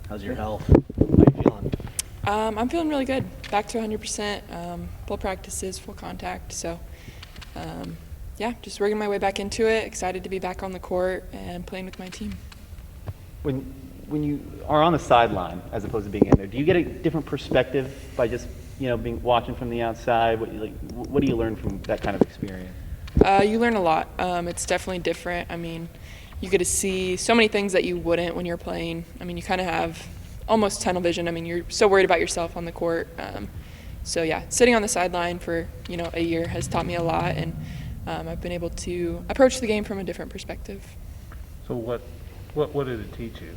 How's your health? How are you feeling? I'm feeling really good. Back to 100%. Full practices, full contact. So, yeah, just working my way back into it. Excited to be back on the court and playing with my team. When you are on the sideline as opposed to being in there, do you get a different perspective by just being watching from the outside? What do you learn from that kind of experience? You learn a lot. It's definitely different. I mean, you get to see so many things that you wouldn't when you're playing. I mean, you kind of have almost tunnel vision. I mean, you're so worried about yourself on the court. So yeah, sitting on the sideline for a year has taught me a lot, and I've been able to approach the game from a different perspective. So what did it teach you?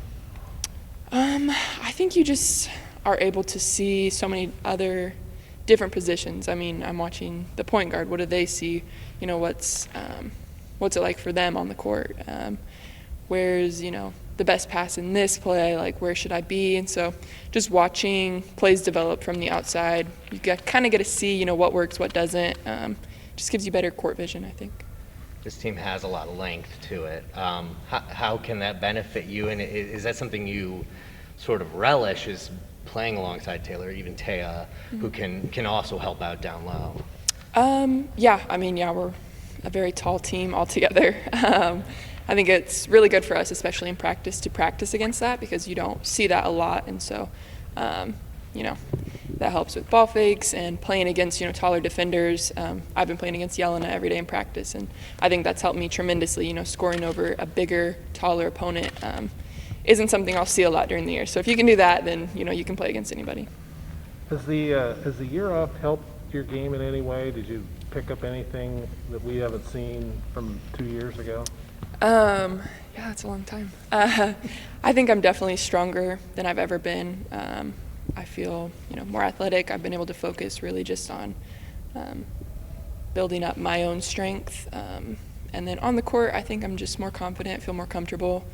I think you just are able to see so many other different positions. I mean, I'm watching the point guard. What do they see? What's it like for them on the court? Where's the best pass in this play? Like, where should I be? And so, just watching plays develop from the outside, you kind of get to see what works, what doesn't. Just gives you better court vision, I think. This team has a lot of length to it. How can that benefit you? And is that something you sort of relish, is playing alongside Taylor, even Taya, who can also help out down low? Yeah, we're a very tall team altogether. I think it's really good for us, especially in practice, to practice against that because you don't see that a lot. And so, that helps with ball fakes and playing against, taller defenders. I've been playing against Yelena every day in practice, and I think that's helped me tremendously. Scoring over a bigger, taller opponent isn't something I'll see a lot during the year. So if you can do that, then, you can play against anybody. Has the year off helped your game in any way? Did you pick up anything that we haven't seen from 2 years ago? Yeah, it's a long time. I think I'm definitely stronger than I've ever been. I feel, more athletic. I've been able to focus really just on building up my own strength. And then on the court, I think I'm just more confident, feel more comfortable.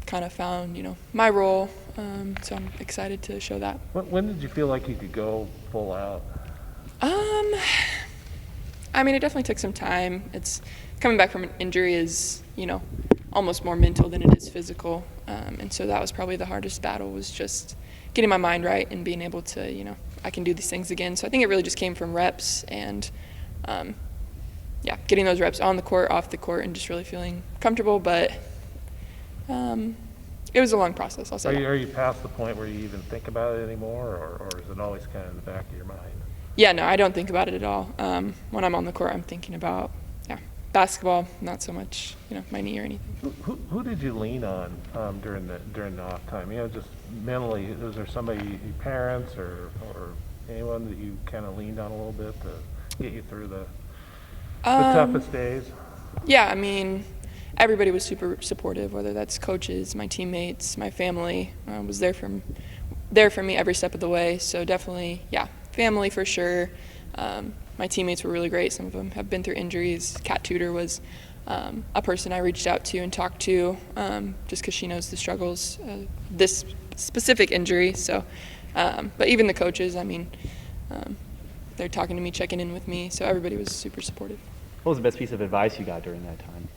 Kind of found, my role. So I'm excited to show that. When did you feel like you could go full out? It definitely took some time. It's coming back from an injury is, almost more mental than it is physical. And so that was probably the hardest battle, was just getting my mind right and being able to, I can do these things again. So I think it really just came from reps and, getting those reps on the court, off the court, and just really feeling comfortable. But it was a long process, I'll say. Are you past the point where you even think about it anymore, or is it always kind of in the back of your mind? Yeah, no, I don't think about it at all. When I'm on the court, I'm thinking about, basketball, not so much, my knee or anything. Who did you lean on during the off time? Just mentally, was there somebody, your parents or anyone that you kind of leaned on a little bit to get you through the toughest days? Yeah, everybody was super supportive, whether that's coaches, my teammates, my family, was there for me every step of the way. So definitely, family for sure. My teammates were really great. Some of them have been through injuries. Kat Tudor was a person I reached out to and talked to just because she knows the struggles, this specific injury. So, but even the coaches, they're talking to me, checking in with me. So everybody was super supportive. What was the best piece of advice you got during that time?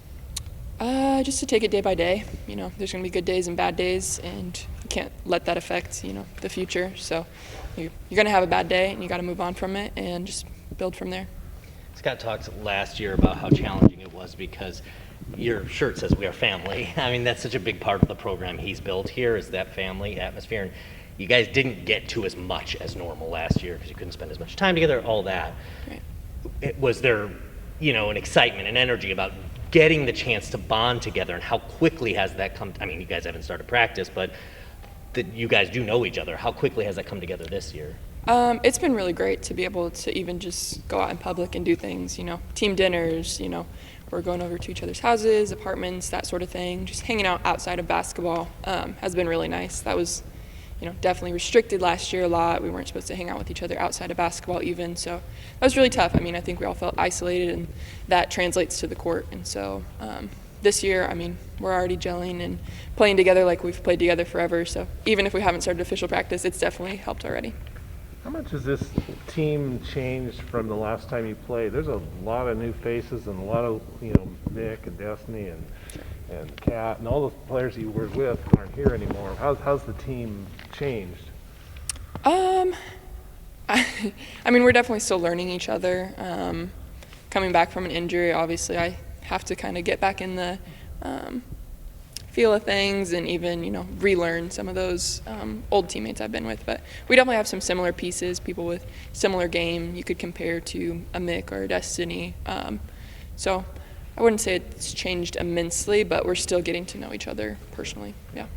Just to take it day by day. There's going to be good days and bad days, and you can't let that affect, the future. So you're going to have a bad day, and you got to move on from it and just build from there. Scott talked last year about how challenging it was because your shirt says "We Are Family." That's such a big part of the program he's built here, is that family atmosphere. And you guys didn't get to as much as normal last year because you couldn't spend as much time together, all that. Right. Was there, an excitement and energy about getting the chance to bond together, and how quickly has that come? You guys haven't started practice, but you guys do know each other. How quickly has that come together this year? It's been really great to be able to even just go out in public and do things, team dinners, or going over to each other's houses, apartments, that sort of thing. Just hanging out outside of basketball has been really nice. That was, definitely restricted last year a lot. We weren't supposed to hang out with each other outside of basketball even. So that was really tough. I think we all felt isolated, and that translates to the court. And so this year, we're already gelling and playing together like we've played together forever. So even if we haven't started official practice, it's definitely helped already. How much has this team changed from the last time you played? There's a lot of new faces and a lot of, Nick and Destiny and and Kat and all the players you were with aren't here anymore. How's the team changed? I mean, we're definitely still learning each other. Coming back from an injury, obviously, I have to kind of get back in the feel of things and even, relearn some of those old teammates I've been with. But we definitely have some similar pieces, people with similar game you could compare to a Mick or a Destiny. So I wouldn't say it's changed immensely, but we're still getting to know each other personally. Yeah.